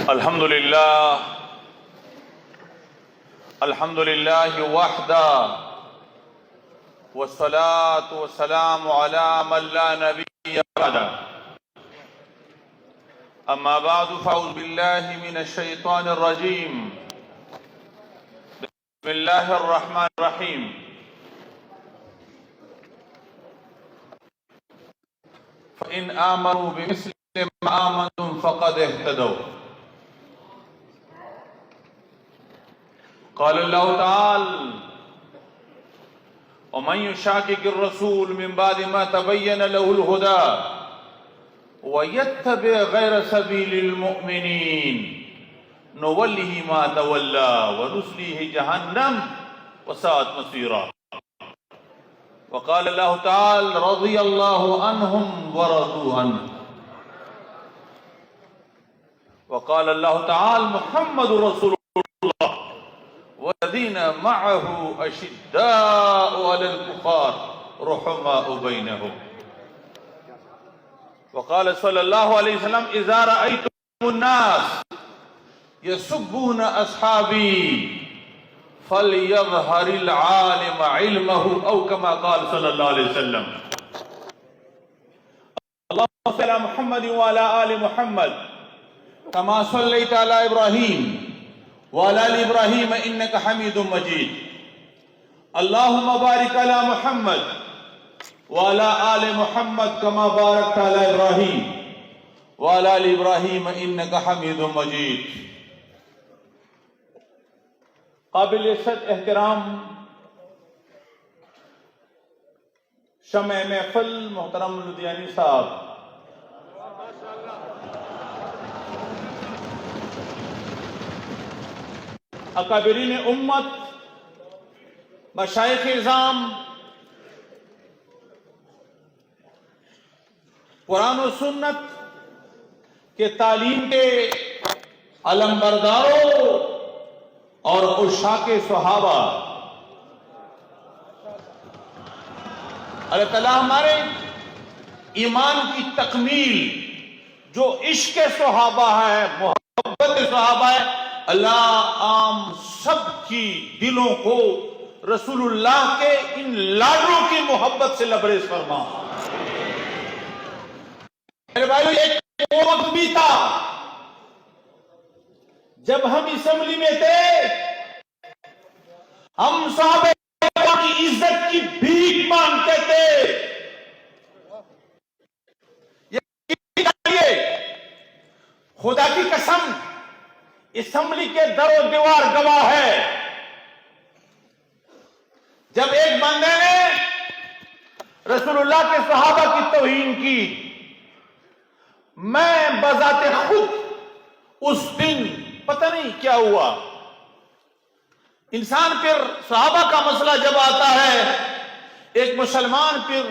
الحمد لله وحده والصلاة والسلام على من لا نبي بعده أما بعد فأعوذ بالله من الشيطان الرجيم بسم الله الرحمن الرحيم فإن آمنوا بمثل ما آمنتم فقد اهتدوا قال الله تعالى ومن يشاقق الرسول من بعد ما تبين له الهدى ويتبع غير سبيل المؤمنين نوله ما تولى ونصليه جهنم وساءت مصيرا وقال الله تعالى رضي الله عنهم ورضوا عنه وقال الله تعالى محمد رسول الله والذين معه أشداء على الكفار رحماء بينهم وقال صلى الله عليه وسلم إذا رأيتم الناس يسبون أصحابي فليظهر العالم علمه أو كما قال صلى الله عليه وسلم اللهم صل على محمد وعلى آل محمد كما صليت على إبراهيم وعلى آل إبراهيم إنك حميد مجيد اللهم بارك على محمد وعلى آل محمد كما باركت على إبراهيم وعلى آل إبراهيم إنك حميد مجيد قابل عزت احترام شمع محفل محترم لدھیانی صاحب، اکابرین امت، مشائخ اعظام، قرآن و سنت کے تعلیم کے علمبرداروں اور عشاق صحابہ، اللہ تعالیٰ ہمارے ایمان کی تکمیل جو عشق صحابہ ہے، محبت صحابہ ہے، اللہ عام سب کی دلوں کو رسول اللہ کے ان لاڈلوں کی محبت سے لبریز فرما۔ میرے بھائیو، ایک وقت بھی تھا جب ہم اسمبلی میں تھے، ہم صحابہ کی عزت کی بھیک مانگتے تھے۔ خدا کی قسم، اسمبلی کے در و دیوار گواہ ہے، جب ایک بندے نے رسول اللہ کے صحابہ کی توہین کی، میں بذات خود اس دن پتہ نہیں کیا ہوا، انسان پھر صحابہ کا مسئلہ جب آتا ہے، ایک مسلمان پھر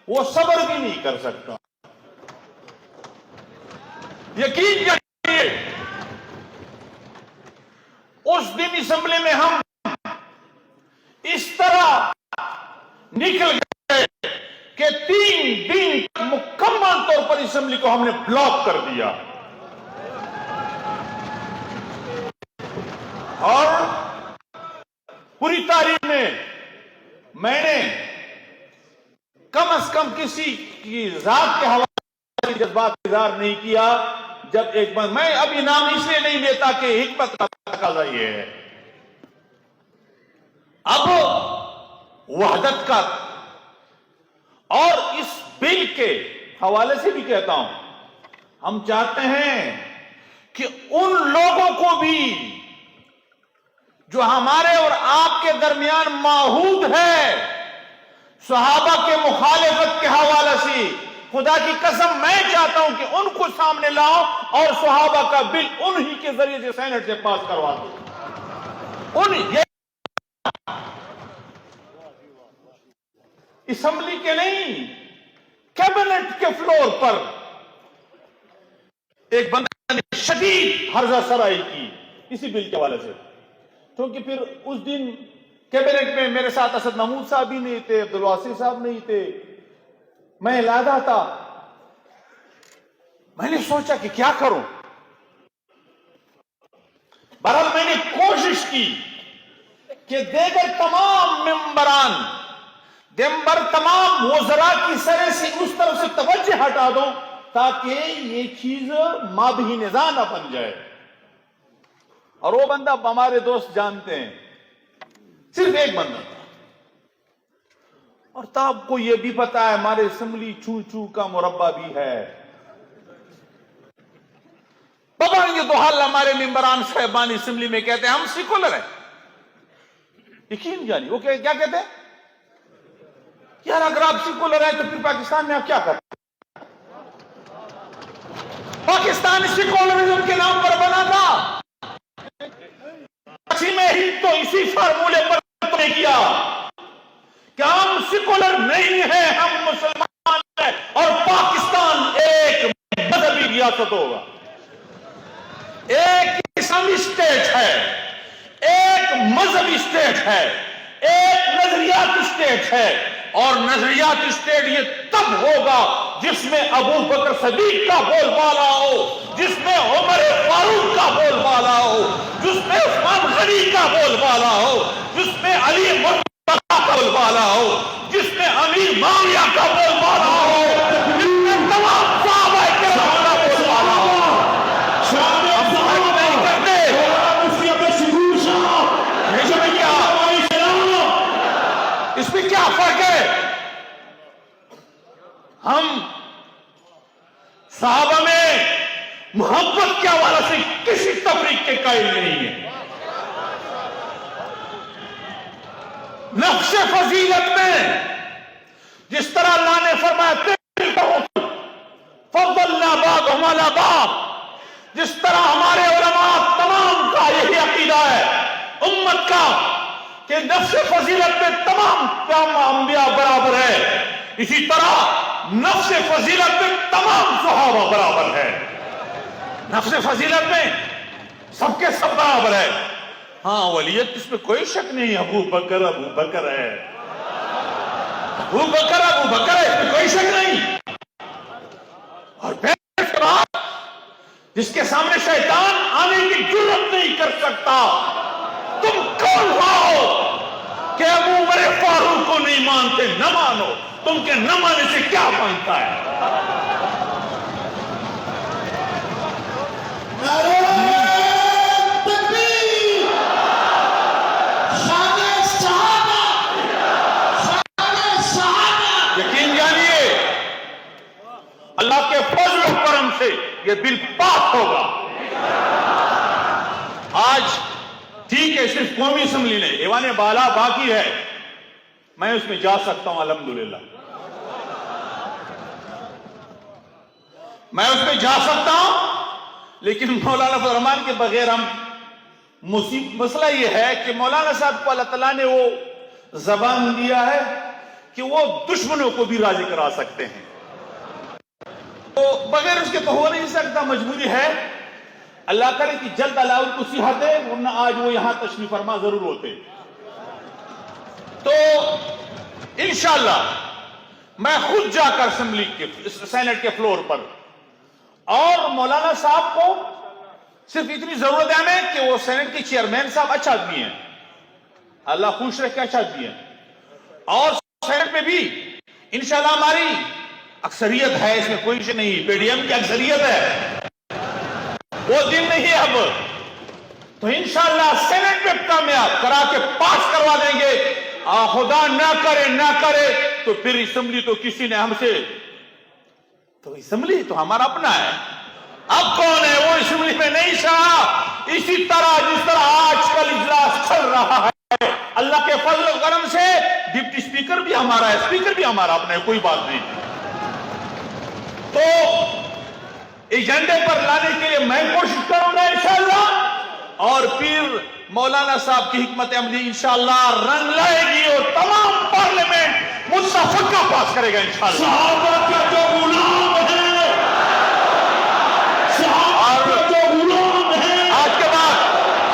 وہ صبر بھی نہیں کر سکتا۔ یقین کریے، اس دن اسمبلی میں ہم اس طرح نکل گئے کہ 3 دن مکمل طور پر اسمبلی کو ہم نے بلاک کر دیا، اور پوری تاریخ میں میں نے کم از کم کسی کی ذات کے حوالے سے جذبات اظہار نہیں کیا۔ جب ایک بار میں ابھی نام اس لیے نہیں لیتا کہ حکمت کا تقاضا یہ ہے، اب وحدت کا اور اس بل کے حوالے سے بھی کہتا ہوں، ہم چاہتے ہیں کہ ان لوگوں کو بھی جو ہمارے اور آپ کے درمیان معہود ہے صحابہ کے مخالفت کے حوالے سے، خدا کی قسم میں چاہتا ہوں کہ ان کو سامنے لاؤ اور صحابہ کا بل انہی کے ذریعے سے سینٹ سے پاس کروا دو۔ اسمبلی کے نہیں، کیبنٹ کے فلور پر ایک بندہ نے شدید ہرزہ سرائی کی اسی بل کے حوالے سے، کیونکہ پھر اس دن کیبنٹ میں میرے ساتھ اسد محمود صاحب بھی نہیں تھے، عبدالواسی صاحب نہیں تھے، میں علیحدہ تھا۔ میں نے سوچا کہ کیا کروں. بہرحال میں نے کوشش کی کہ دیگر تمام تمام وزراء کی سرے سے اس طرف سے توجہ ہٹا دوں تاکہ یہ چیز مابہی نزاع نہ بن جائے. اور وہ بندہ ہمارے دوست جانتے ہیں صرف ایک بندہ تھا. اور تب کو یہ بھی پتا ہے ہمارے اسمبلی چو چو کا مربع بھی ہے. پتا نہیں یہ تو حال ہمارے ممبران صاحبان اسمبلی میں کہتے ہیں ہم سیکولر ہیں. یقین جانی وہ کیا کہتے ہیں؟ یار اگر آپ سیکولر ہیں تو پھر پاکستان میں آپ کیا کرتے ہیں؟ پاکستان سیکولرزم کے نام پر بنا تھا. میں ہی تو اسی فارمولے پر نے کیا کہ ہم سیکولر نہیں ہیں, ہم مسلمان ہیں اور پاکستان ایک مذہبی ریاست ہوگا, ایک اسلامی اسٹیٹ ہے, ایک مذہبی اسٹیٹ ہے, ایک نظریات اسٹیٹ ہے. اور نظریات اسٹیٹ یہ تب ہوگا جس میں ابو بکر صدیق کا بول بالا ہو, جس میں عمر فاروق کا بول بالا ہو, جس میں عثمان غنی کا بول بالا ہو, جس میں علی مرتضیٰ کا بول بالا ہو, جس میں امیر معاویہ کا بول بالا ہو, جس میں تمام صحابہ کرام کا بول بالا ہو. اس میں کیا فرق ہے؟ ہم صحابہ میں محبت کے حوالے سے کسی تفریق کے قائل نہیں ہیں. نفس فضیلت میں جس طرح اللہ نے فرمایا فضلنا بعضهم على بعض, جس طرح ہمارے علماء تمام کا یہی عقیدہ ہے امت کا کہ نفس فضیلت میں تمام انبیاء برابر ہے, اسی طرح نفس فضیلت میں تمام صحابہ برابر ہے. نفس فضیلت میں سب کے سب برابر ہے. ہاں ولیت اس میں کوئی شک نہیں, ابو بکر ہے, ابو بکر ہے, اس میں کوئی شک نہیں. اور پھر اس کے بعد جس کے سامنے شیطان آنے کی جرات نہیں کر سکتا, تم کون ہو کہ ابو عمر فاروق کو نہیں مانتے؟ نہ مانو, تم کے نہ ماننے سے کیا مانتا ہے؟ یقین جانیے اللہ کے فضل و کرم سے یہ بل پاس ہوگا. آج ٹھیک ہے صرف قومی اسمبلی نے, ایوان بالا باقی ہے, میں اس میں جا سکتا ہوں الحمدللہ, میں اس میں جا سکتا ہوں. لیکن مولانا فضل الرحمان کے بغیر ہم مسئلہ یہ ہے کہ مولانا صاحب کو اللہ تعالیٰ نے وہ زبان دیا ہے کہ وہ دشمنوں کو بھی راضی کرا سکتے ہیں. تو بغیر اس کے تو ہو نہیں سکتا, مجبوری ہے. اللہ کرے کہ جلد اللہ ان کو صحت دے, ورنہ آج وہ یہاں تشریف فرما ضرور ہوتے. تو انشاءاللہ میں خود جا کر اسمبلی کے سینٹ کے فلور پر, اور مولانا صاحب کو صرف اتنی ضرورت ہے ہمیں کہ وہ سینٹ کے چیئرمین صاحب اچھا آدمی ہیں, اللہ خوش رکھے, اچھا آدمی ہیں, اور سینٹ میں بھی انشاءاللہ ہماری اکثریت ہے, اس میں کوئی شک نہیں, پی ڈی ایم کی اکثریت ہے, وہ دن نہیں ہے اب. تو انشاءاللہ سینٹ میں کامیاب کرا کے پاس کروا دیں گے. خدا نہ کرے تو پھر اسمبلی تو کسی نے ہم سے, تو اسمبلی تو ہمارا اپنا ہے. اب کون ہے وہ اسمبلی میں نہیں شاہ. اسی طرح جس طرح آج کل اجلاس چل رہا ہے, اللہ کے فضل و کرم سے ڈپٹی اسپیکر بھی ہمارا ہے, اسپیکر بھی ہمارا اپنا ہے, کوئی بات نہیں. تو ایجنڈے پر لانے کے لیے میں کوشش کروں گا انشاءاللہ, اور پھر مولانا صاحب کی حکمت عملی انشاءاللہ رنگ لائے گی اور تمام پارلیمنٹ متفقہ پاس کرے گا انشاءاللہ. صحابہ کا جو غلام ہے, صحابہ کا جو غلام ہے, آج کے بعد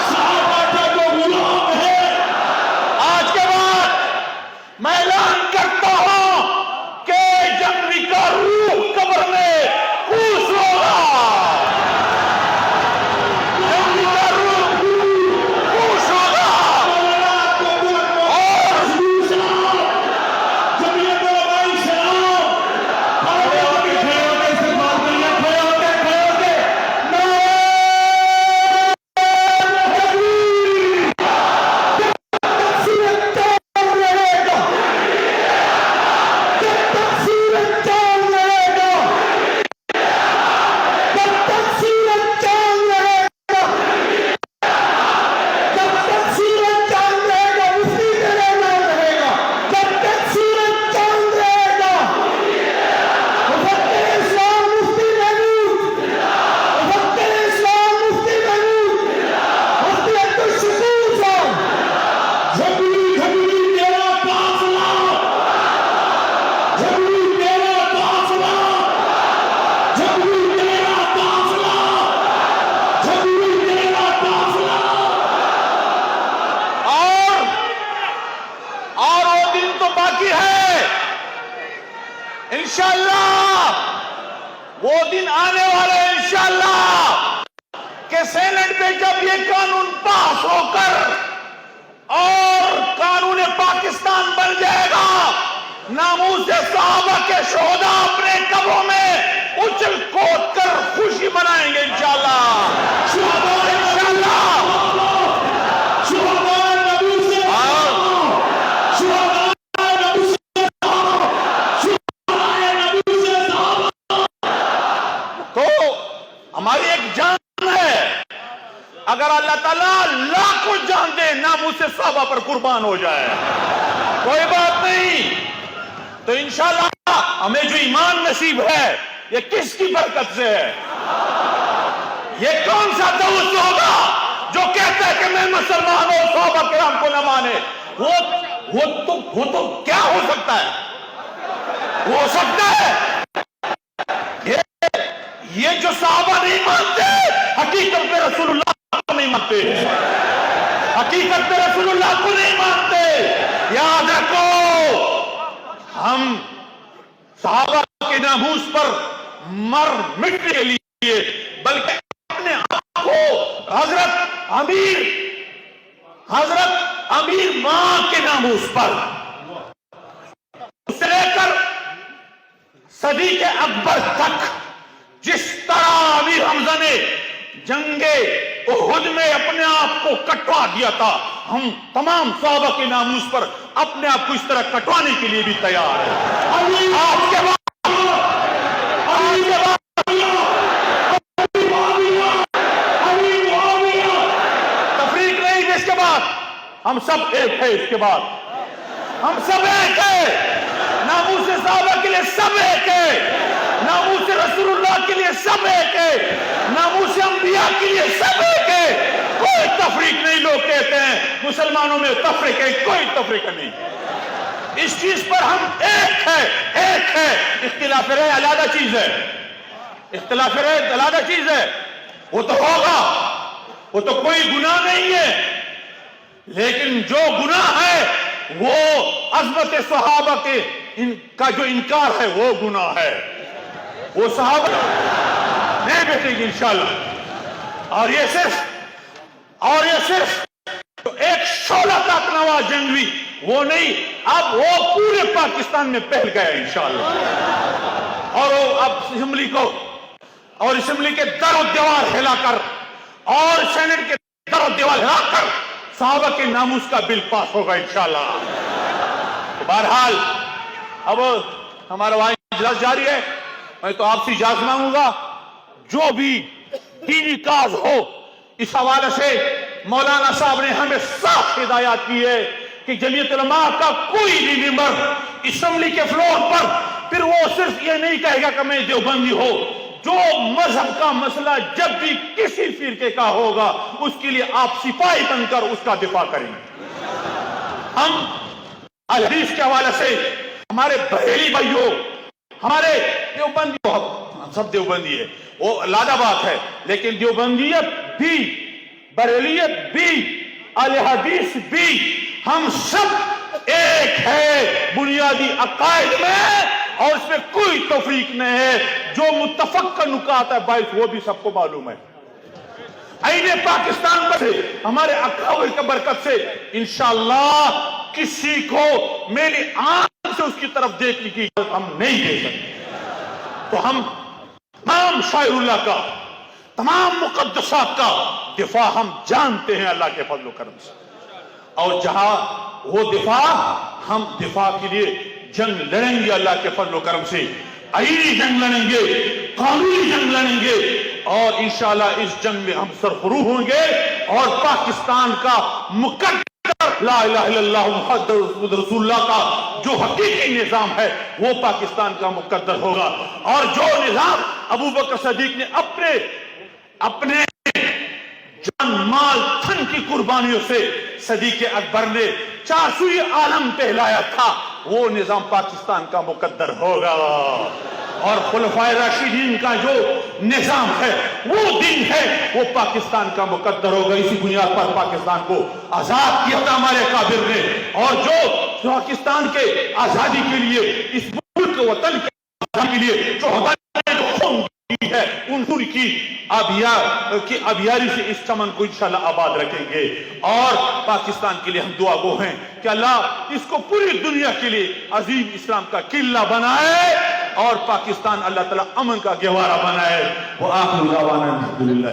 صحابہ کا جو غلام ہے, آج کے بعد میں اعلان کرتا ہوں کہ جنگلی کا روح قبر میں خوش ہوگا. وہ دن آنے والا ہے انشاءاللہ کہ سینٹ پہ جب یہ قانون پاس ہو کر اور قانون پاکستان بن جائے گا، ناموس صحابہ کے شہداء اپنے قبروں میں اچھل کود کر خوشی منائیں گے انشاءاللہ، انشاءاللہ۔ تو ہماری ایک جان ہے، اگر اللہ تعالیٰ لاکھوں جان دے ناموس صحابہ پر قربان ہو جائے کوئی بات نہیں، تو انشاءاللہ ہمیں جو ایمان نصیب ہے یہ کس کی برکت سے ہے؟ یہ کون سا دوست ہوگا جو کہتا ہے کہ میں مسلمان ہوں صحابہ کرام کو نہ مانے؟ وہ تو کیا ہو سکتا ہے؟ ہو سکتا ہے یہ جو صحابہ نہیں مانتے حقیقت میں رسول اللہ کو نہیں مانتے، حقیقت میں رسول اللہ کو نہیں مانتے۔ یاد رکھو، ہم صحابہ کے ناموس پر مر مٹنے کے لیے بلکہ اپنے آپ کو حضرت امیر ماں کے ناموس پر اس سے لے کر صدیق اکبر تک جس طرح امیر حمزہ نے جنگ احد میں اپنے آپ کو کٹوا دیا تھا، ہم تمام صحابہ کے ناموس پر اپنے آپ کو اس طرح کٹوانے کے لیے بھی تیار ہیں۔ آج کے بعد تفریق نہیں، اس کے بعد ہم سب ایک ہے، اس کے بعد ہم سب ایک ہے، ناموس صحابہ کے لیے سب ایک ہے، ناموس رسول اللہ کے لیے سب ایک ہے، ناموس انبیاء کے لیے سب ایک ہے، کوئی تفریق نہیں۔ لوگ کہتے ہیں مسلمانوں میں تفریق ہے، کوئی تفریق نہیں، اس چیز پر ہم ایک ہے، ایک ہے۔ اختلاف رائے علیحدہ چیز ہے، اختلاف رائے علیحدہ چیز ہے، وہ تو ہوگا، وہ تو کوئی گناہ نہیں ہے، لیکن جو گناہ ہے وہ عظمت صحابہ کا جو انکار ہے وہ گناہ ہے، وہ صحابہ نہیں بیٹھے گی انشاءاللہ۔ اور یہ صرف ایک شعلہ تک نوا جنگ ہوئی وہ نہیں، اب وہ پورے پاکستان میں پھیل گیا انشاءاللہ، اور وہ اب اسمبلی کے در و دیوار ہلا کر اور سینٹ کے در و دیوار ہلا کر صحابہ کے ناموس کا بل پاس ہوگا انشاءاللہ۔ بہرحال اب ہمارا وہاں اجلاس جاری ہے، میں تو آپ سے اجازت مانگوں گا، جو بھی دینی کاز ہو اس حوالے سے مولانا صاحب نے ہمیں صاف ہدایات کی ہے کہ جمعیت علماء کا کوئی بھی ممبر اسمبلی کے فلور پر پھر وہ صرف یہ نہیں کہے گا کہ میں دیوبندی ہو، جو مذہب کا مسئلہ جب بھی کسی فرقے کا ہوگا اس کے لیے آپ سپاہی بن کر اس کا دفاع کریں گے۔ ہم حدیث کے حوالے سے ہمارے بریلی بھائیوں، ہمارے دیوبندی، سب دیوبندی ہے، وہ علیحدہ بات ہے، لیکن دیوبندیت بھی، بریلیت بھی، اہل حدیث بھی، ہم سب ایک ہے بنیادی عقائد میں، اور اس میں کوئی تفریق نہیں ہے۔ جو متفق کا نکات ہے باعث وہ بھی سب کو معلوم ہے۔ عین پاکستان پر سے ہمارے اکابر کی برکت سے انشاءاللہ کسی کو میری آنکھ سے اس کی طرف دیکھنے کی اجازت ہم نہیں دے سکتے۔ تو ہم تمام شاعر اللہ کا، تمام مقدسات کا دفاع ہم جانتے ہیں اللہ کے فضل و کرم سے، اور جہاں وہ دفاع، ہم دفاع کے لیے جنگ لڑیں گے اللہ کے فضل و کرم سے، آئینی جنگ لڑیں گے، قانونی جنگ لڑیں گے، اور انشاءاللہ اس جنگ میں ہم سرخرو ہوں گے، اور پاکستان کا مقدر لا الہ الا اللہ محمد رسول اللہ کا جو حقیقی نظام ہے وہ پاکستان کا مقدر ہوگا، اور جو نظام ابو بکر صدیق نے اپنے جان مال تن کی قربانیوں سے صدیق اکبر نے چارسوئی عالم پہلایا تھا، وہ نظام پاکستان کا مقدر ہوگا، اور خلفائے راشدین کا جو نظام ہے وہ دن ہے وہ پاکستان کا مقدر ہوگا۔ اسی بنیاد پر پاکستان کو آزاد کیا تھا ہمارے اکابر نے، اور جو پاکستان کے آزادی کے لیے، اس ملک وطن کے کے لیے جو خون کی ہے انہوں کی ابیاری سے اس چمن کو انشاءاللہ آباد رکھیں گے. اور پاکستان کے لیے ہم دعا گو ہیں کہ اللہ اس کو پوری دنیا کے لیے عظیم اسلام کا قلعہ بنائے اور پاکستان اللہ تعالیٰ امن کا گہوارہ بنائے. وآخر دعوانا الحمدللہ.